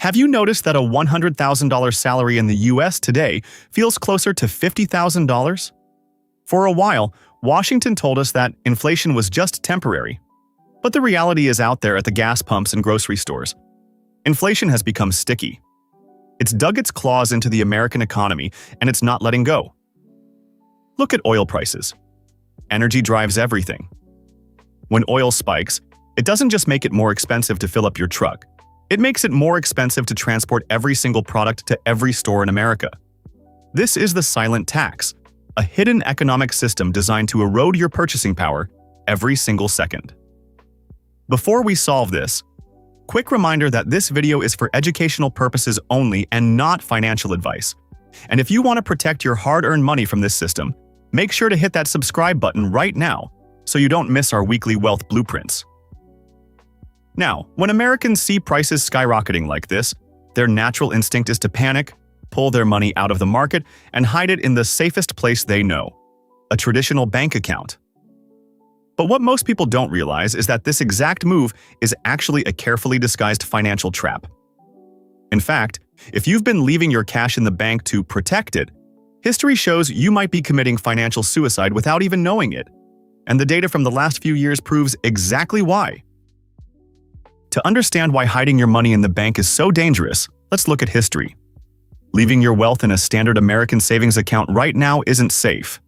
Have you noticed that a $100,000 salary in the US today feels closer to $50,000? For a while, Washington told us that inflation was just temporary. But the reality is out there at the gas pumps and grocery stores. Inflation has become sticky. It's dug its claws into the American economy, and it's not letting go. Look at oil prices. Energy drives everything. When oil spikes, it doesn't just make it more expensive to fill up your truck. It makes it more expensive to transport every single product to every store in America. This is the silent tax, a hidden economic system designed to erode your purchasing power every single second. Before we solve this, quick reminder that this video is for educational purposes only and not financial advice. And if you want to protect your hard-earned money from this system, make sure to hit that subscribe button right now so you don't miss our weekly wealth blueprints. Now, when Americans see prices skyrocketing like this, their natural instinct is to panic, pull their money out of the market, and hide it in the safest place they know, a traditional bank account. But what most people don't realize is that this exact move is actually a carefully disguised financial trap. In fact, if you've been leaving your cash in the bank to protect it, history shows you might be committing financial suicide without even knowing it. And the data from the last few years proves exactly why. To understand why hiding your money in the bank is so dangerous, let's look at history. Leaving your wealth in a standard American savings account right now isn't safe.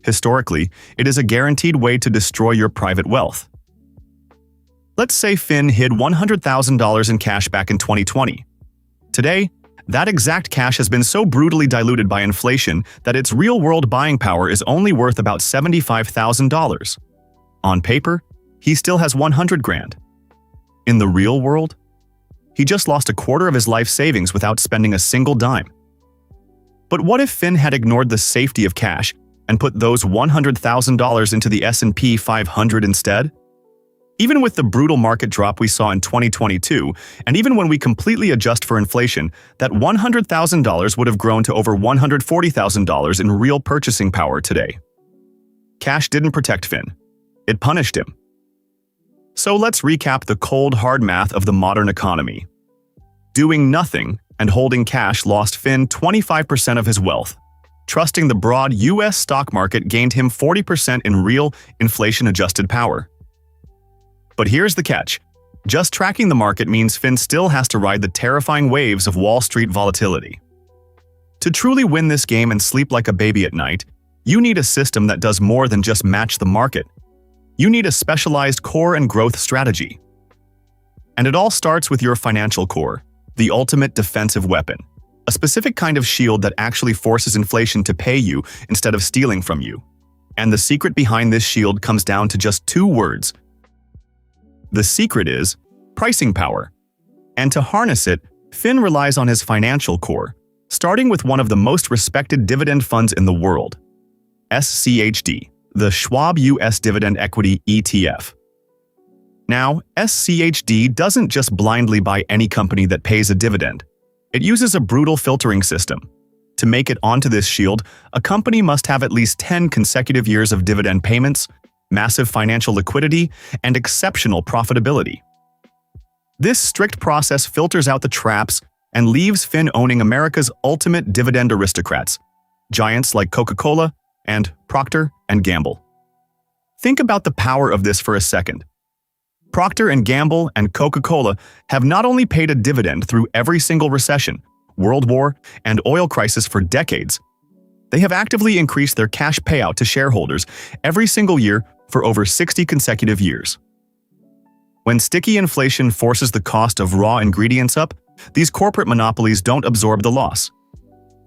Historically, it is a guaranteed way to destroy your private wealth. Let's say Finn hid $100,000 in cash back in 2020. Today, that exact cash has been so brutally diluted by inflation that its real-world buying power is only worth about $75,000. On paper, he still has $100,000. In the real world, he just lost a quarter of his life savings without spending a single dime. But what if Finn had ignored the safety of cash and put those $100,000 into the S&P 500 instead? Even with the brutal market drop we saw in 2022, and even when we completely adjust for inflation, that $100,000 would have grown to over $140,000 in real purchasing power today. Cash didn't protect Finn. It punished him. So let's recap the cold, hard math of the modern economy. Doing nothing and holding cash lost Finn 25% of his wealth. Trusting the broad US stock market gained him 40% in real, inflation-adjusted power. But here's the catch. Just tracking the market means Finn still has to ride the terrifying waves of Wall Street volatility. To truly win this game and sleep like a baby at night, you need a system that does more than just match the market. You need a specialized core and growth strategy. And it all starts with your financial core, the ultimate defensive weapon. A specific kind of shield that actually forces inflation to pay you instead of stealing from you. And the secret behind this shield comes down to just two words. The secret is pricing power. And to harness it, Finn relies on his financial core, starting with one of the most respected dividend funds in the world, SCHD, the Schwab US Dividend Equity ETF. Now, SCHD doesn't just blindly buy any company that pays a dividend. It uses a brutal filtering system. To make it onto this shield, a company must have at least 10 consecutive years of dividend payments, massive financial liquidity, and exceptional profitability. This strict process filters out the traps and leaves Finn owning America's ultimate dividend aristocrats, giants like Coca-Cola and Procter & Gamble. Think about the power of this for a second. Procter & Gamble and Coca-Cola have not only paid a dividend through every single recession, world war, and oil crisis for decades, they have actively increased their cash payout to shareholders every single year for over 60 consecutive years. When sticky inflation forces the cost of raw ingredients up, these corporate monopolies don't absorb the loss.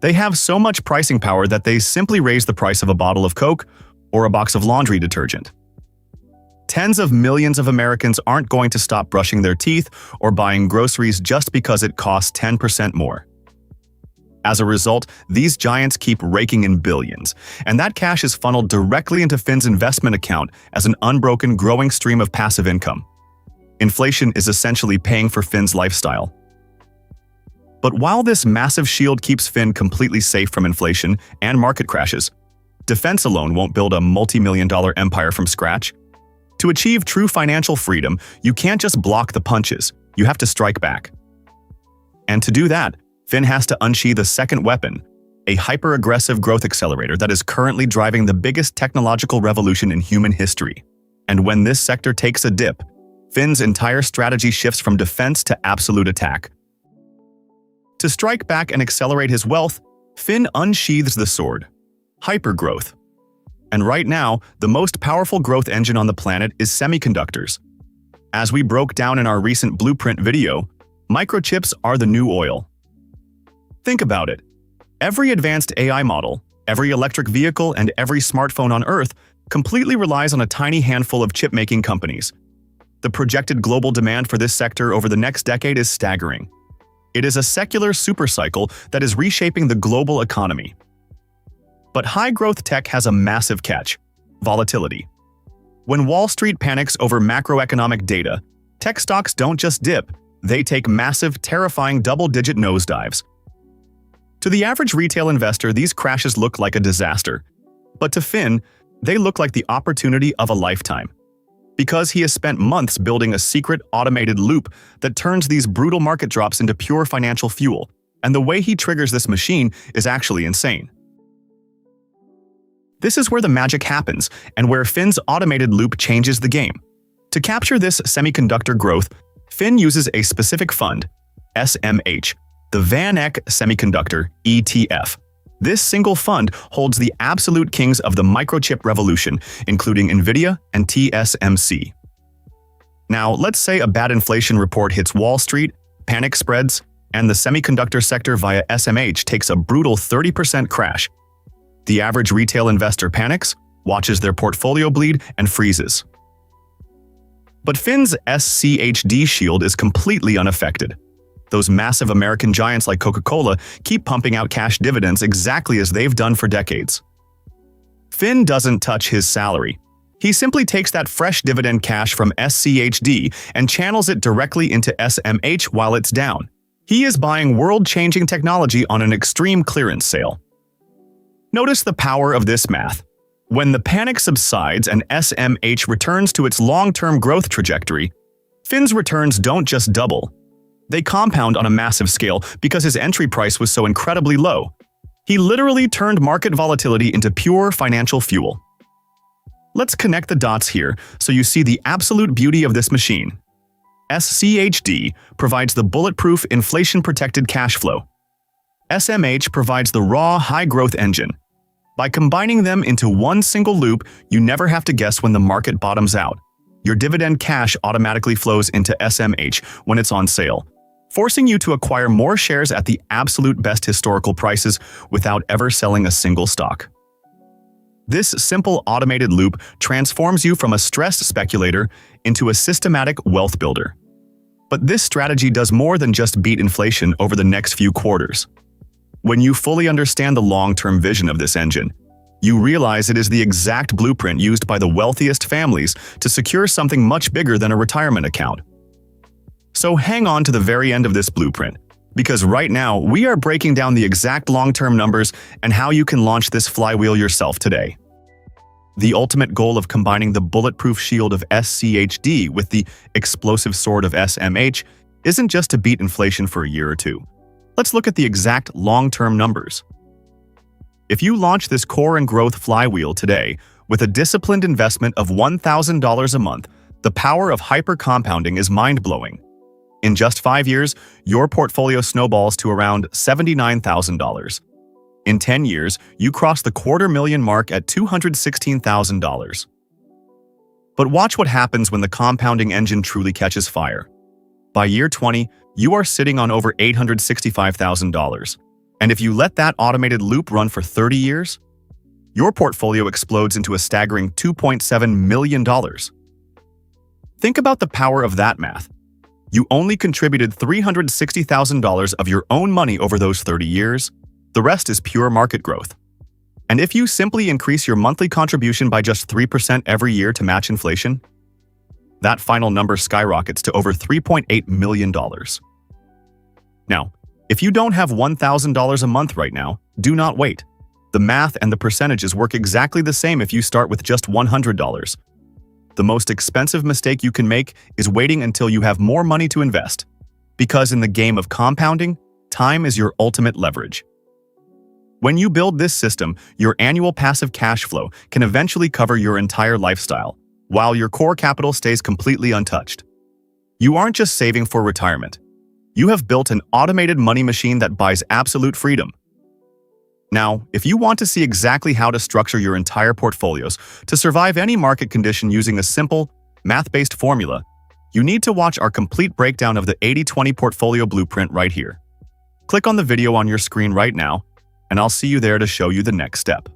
They have so much pricing power that they simply raise the price of a bottle of Coke or a box of laundry detergent. Tens of millions of Americans aren't going to stop brushing their teeth or buying groceries just because it costs 10% more. As a result, these giants keep raking in billions, and that cash is funneled directly into Finn's investment account as an unbroken, growing stream of passive income. Inflation is essentially paying for Finn's lifestyle. But while this massive shield keeps Finn completely safe from inflation and market crashes, defense alone won't build a multi-million-dollar empire from scratch. To achieve true financial freedom, you can't just block the punches, you have to strike back. And to do that, Fin has to unsheath a second weapon, a hyper-aggressive growth accelerator that is currently driving the biggest technological revolution in human history. And when this sector takes a dip, Fin's entire strategy shifts from defense to absolute attack. To strike back and accelerate his wealth, Fin unsheathes the sword: hypergrowth. And right now, the most powerful growth engine on the planet is semiconductors. As we broke down in our recent blueprint video, microchips are the new oil. Think about it. Every advanced AI model, every electric vehicle, and every smartphone on Earth completely relies on a tiny handful of chip-making companies. The projected global demand for this sector over the next decade is staggering. It is a secular supercycle that is reshaping the global economy. But high-growth tech has a massive catch: volatility. When Wall Street panics over macroeconomic data, tech stocks don't just dip, they take massive, terrifying double-digit nosedives. To the average retail investor, these crashes look like a disaster. But to Fin, they look like the opportunity of a lifetime. Because he has spent months building a secret, automated loop that turns these brutal market drops into pure financial fuel, and the way he triggers this machine is actually insane. This is where the magic happens, and where Fin's automated loop changes the game. To capture this semiconductor growth, Fin uses a specific fund, SMH, the Van Eck Semiconductor ETF. This single fund holds the absolute kings of the microchip revolution, including NVIDIA and TSMC. Now, let's say a bad inflation report hits Wall Street, panic spreads, and the semiconductor sector via SMH takes a brutal 30% crash. The average retail investor panics, watches their portfolio bleed, and freezes. But Fin's SCHD shield is completely unaffected. Those massive American giants like Coca-Cola keep pumping out cash dividends exactly as they've done for decades. Fin doesn't touch his salary. He simply takes that fresh dividend cash from SCHD and channels it directly into SMH while it's down. He is buying world-changing technology on an extreme clearance sale. Notice the power of this math. When the panic subsides and SMH returns to its long-term growth trajectory, Fin's returns don't just double. They compound on a massive scale because his entry price was so incredibly low. He literally turned market volatility into pure financial fuel. Let's connect the dots here so you see the absolute beauty of this machine. SCHD provides the bulletproof, inflation-protected cash flow. SMH provides the raw, high-growth engine. By combining them into one single loop, you never have to guess when the market bottoms out. Your dividend cash automatically flows into SMH when it's on sale, forcing you to acquire more shares at the absolute best historical prices without ever selling a single stock. This simple automated loop transforms you from a stressed speculator into a systematic wealth builder. But this strategy does more than just beat inflation over the next few quarters. When you fully understand the long-term vision of this engine, you realize it is the exact blueprint used by the wealthiest families to secure something much bigger than a retirement account. So hang on to the very end of this blueprint, because right now we are breaking down the exact long-term numbers and how you can launch this flywheel yourself today. The ultimate goal of combining the bulletproof shield of SCHD with the explosive sword of SMH isn't just to beat inflation for a year or two. Let's look at the exact long-term numbers. If you launch this core and growth flywheel today with a disciplined investment of $1,000 a month, the power of hyper-compounding is mind-blowing. In just 5 years, your portfolio snowballs to around $79,000. In 10 years, you cross the $250,000 mark at $216,000. But watch what happens when the compounding engine truly catches fire. By year 20, you are sitting on over $865,000. And if you let that automated loop run for 30 years, your portfolio explodes into a staggering $2.7 million. Think about the power of that math. You only contributed $360,000 of your own money over those 30 years. The rest is pure market growth. And if you simply increase your monthly contribution by just 3% every year to match inflation, that final number skyrockets to over $3.8 million. Now, if you don't have $1,000 a month right now, do not wait. The math and the percentages work exactly the same if you start with just $100. The most expensive mistake you can make is waiting until you have more money to invest. Because in the game of compounding, time is your ultimate leverage. When you build this system, your annual passive cash flow can eventually cover your entire lifestyle, while your core capital stays completely untouched. You aren't just saving for retirement. You have built an automated money machine that buys absolute freedom. Now, if you want to see exactly how to structure your entire portfolios to survive any market condition using a simple, math-based formula, you need to watch our complete breakdown of the 80/20 portfolio blueprint right here. Click on the video on your screen right now, and I'll see you there to show you the next step.